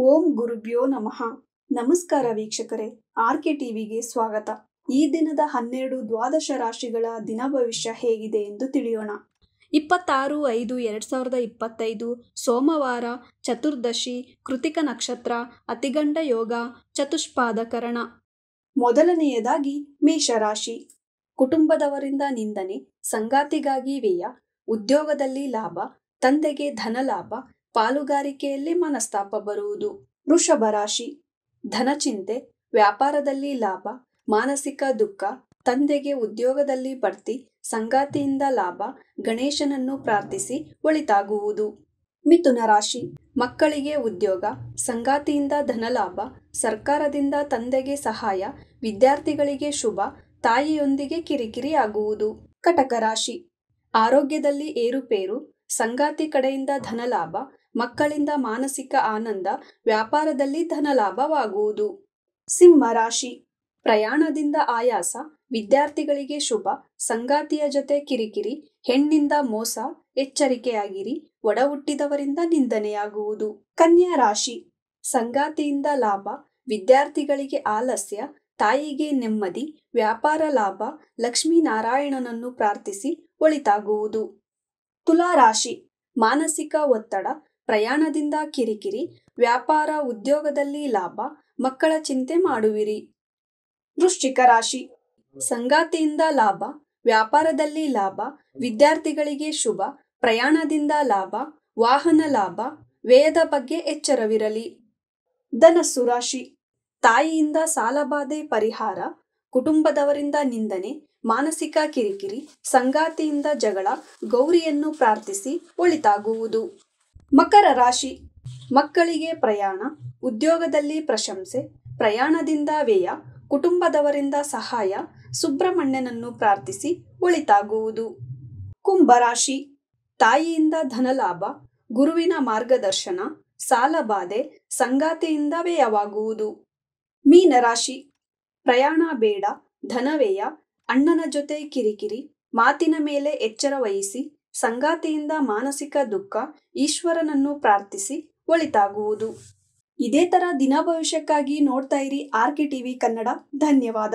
ಓಂ ಗುರುಭ್ಯೋ ನಮಃ. ನಮಸ್ಕಾರ ವೀಕ್ಷಕರೇ, ಆರ್ಕೆ ಟಿವಿಗೆ ಸ್ವಾಗತ. ಈ ದಿನದ 12 ದ್ವಾದಶ ರಾಶಿಗಳ ದಿನ ಭವಿಷ್ಯ ಹೇಗಿದೆ ಎಂದು ತಿಳಿಯೋಣ. 26/5/2025 ಸೋಮವಾರ, ಚತುರ್ದಶಿ, ಕೃತಿಕ ನಕ್ಷತ್ರ, ಅತಿಗಂಡ ಯೋಗ, ಚತುಷ್ಪಾದ ಕರಣ. ಮೊದಲನೆಯದಾಗಿ ಮೇಷರಾಶಿ. ಕುಟುಂಬದವರಿಂದ ನಿಂದನೆ, ಸಂಗಾತಿಗಾಗಿ ವ್ಯಯ, ಉದ್ಯೋಗದಲ್ಲಿ ಲಾಭ, ತಂದೆಗೆ ಧನ ಲಾಭ, ಪಾಲುಗಾರಿಕೆಯಲ್ಲಿ ಮನಸ್ತಾಪ ಬರುವುದು. ವೃಷಭ ರಾಶಿ. ಧನಚಿಂತೆ, ವ್ಯಾಪಾರದಲ್ಲಿ ಲಾಭ, ಮಾನಸಿಕ ದುಃಖ, ತಂದೆಗೆ ಉದ್ಯೋಗದಲ್ಲಿ ಬಡ್ತಿ, ಸಂಗಾತಿಯಿಂದ ಲಾಭ, ಗಣೇಶನನ್ನು ಪ್ರಾರ್ಥಿಸಿ ಒಳಿತಾಗುವುದು. ಮಿಥುನ ರಾಶಿ. ಮಕ್ಕಳಿಗೆ ಉದ್ಯೋಗ, ಸಂಗಾತಿಯಿಂದ ಧನಲಾಭ, ಸರ್ಕಾರದಿಂದ ತಂದೆಗೆ ಸಹಾಯ, ವಿದ್ಯಾರ್ಥಿಗಳಿಗೆ ಶುಭ, ತಾಯಿಯೊಂದಿಗೆ ಕಿರಿಕಿರಿ ಆಗುವುದು. ಕಟಕ ರಾಶಿ. ಆರೋಗ್ಯದಲ್ಲಿ ಏರುಪೇರು, ಸಂಗಾತಿ ಕಡೆಯಿಂದ ಧನಲಾಭ, ಮಕ್ಕಳಿಂದ ಮಾನಸಿಕ ಆನಂದ, ವ್ಯಾಪಾರದಲ್ಲಿ ಧನಲಾಭವಾಗುವುದು. ಸಿಂಹ ರಾಶಿ. ಪ್ರಯಾಣದಿಂದ ಆಯಾಸ, ವಿದ್ಯಾರ್ಥಿಗಳಿಗೆ ಶುಭ, ಸಂಗಾತಿಯ ಜೊತೆ ಕಿರಿಕಿರಿ, ಹೆಣ್ಣಿಂದ ಮೋಸ, ಎಚ್ಚರಿಕೆಯಾಗಿರಿ, ಒಡ ಹುಟ್ಟಿದವರಿಂದ ನಿಂದನೆಯಾಗುವುದು. ಕನ್ಯಾ ರಾಶಿ. ಸಂಗಾತಿಯಿಂದ ಲಾಭ, ವಿದ್ಯಾರ್ಥಿಗಳಿಗೆ ಆಲಸ್ಯ, ತಾಯಿಗೆ ನೆಮ್ಮದಿ, ವ್ಯಾಪಾರ ಲಾಭ, ಲಕ್ಷ್ಮೀನಾರಾಯಣನನ್ನು ಪ್ರಾರ್ಥಿಸಿ ಒಳಿತಾಗುವುದು. ತುಲಾ ರಾಶಿ. ಮಾನಸಿಕ ಒತ್ತಡ, ಪ್ರಯಾಣದಿಂದ ಕಿರಿಕಿರಿ, ವ್ಯಾಪಾರ ಉದ್ಯೋಗದಲ್ಲಿ ಲಾಭ, ಮಕ್ಕಳ ಚಿಂತೆ ಮಾಡುವಿರಿ. ವೃಶ್ಚಿಕ ರಾಶಿ. ಸಂಗಾತಿಯಿಂದ ಲಾಭ, ವ್ಯಾಪಾರದಲ್ಲಿ ಲಾಭ, ವಿದ್ಯಾರ್ಥಿಗಳಿಗೆ ಶುಭ, ಪ್ರಯಾಣದಿಂದ ಲಾಭ, ವಾಹನ ಲಾಭ, ವ್ಯಯದ ಬಗ್ಗೆ ಎಚ್ಚರವಿರಲಿ. ಧನಸ್ಸು ರಾಶಿ. ತಾಯಿಯಿಂದ ಸಾಲಬಾಧೆ ಪರಿಹಾರ, ಕುಟುಂಬದವರಿಂದ ನಿಂದನೆ, ಮಾನಸಿಕ ಕಿರಿಕಿರಿ, ಸಂಗಾತಿಯಿಂದ ಜಗಳ, ಗೌರಿಯನ್ನು ಪ್ರಾರ್ಥಿಸಿ ಒಳಿತಾಗುವುದು. ಮಕರ ರಾಶಿ. ಮಕ್ಕಳಿಗೆ ಪ್ರಯಾಣ, ಉದ್ಯೋಗದಲ್ಲಿ ಪ್ರಶಂಸೆ, ಪ್ರಯಾಣದಿಂದ ವ್ಯಯ, ಕುಟುಂಬದವರಿಂದ ಸಹಾಯ, ಸುಬ್ರಹ್ಮಣ್ಯನನ್ನು ಪ್ರಾರ್ಥಿಸಿ ಒಳಿತಾಗುವುದು. ಕುಂಭರಾಶಿ. ತಾಯಿಯಿಂದ ಧನಲಾಭ, ಗುರುವಿನ ಮಾರ್ಗದರ್ಶನ, ಸಾಲಬಾಧೆ, ಸಂಗಾತಿಯಿಂದ ವ್ಯಯವಾಗುವುದು. ಮೀನರಾಶಿ. ಪ್ರಯಾಣ ಬೇಡ, ಧನವ್ಯಯ, ಅಣ್ಣನ ಜೊತೆ ಕಿರಿಕಿರಿ, ಮಾತಿನ ಮೇಲೆ ಎಚ್ಚರ ವಹಿಸಿ, ಸಂಗಾತಿಯಿಂದ ಮಾನಸಿಕ ದುಃಖ, ಈಶ್ವರನನ್ನು ಪ್ರಾರ್ಥಿಸಿ ಒಳಿತಾಗುವುದು. ಇದೇ ತರ ದಿನ ಭವಿಷ್ಯಕ್ಕಾಗಿ ನೋಡ್ತಾ ಇರಿ ಆರ್ಕೆ ಟಿವಿ ಕನ್ನಡ. ಧನ್ಯವಾದ.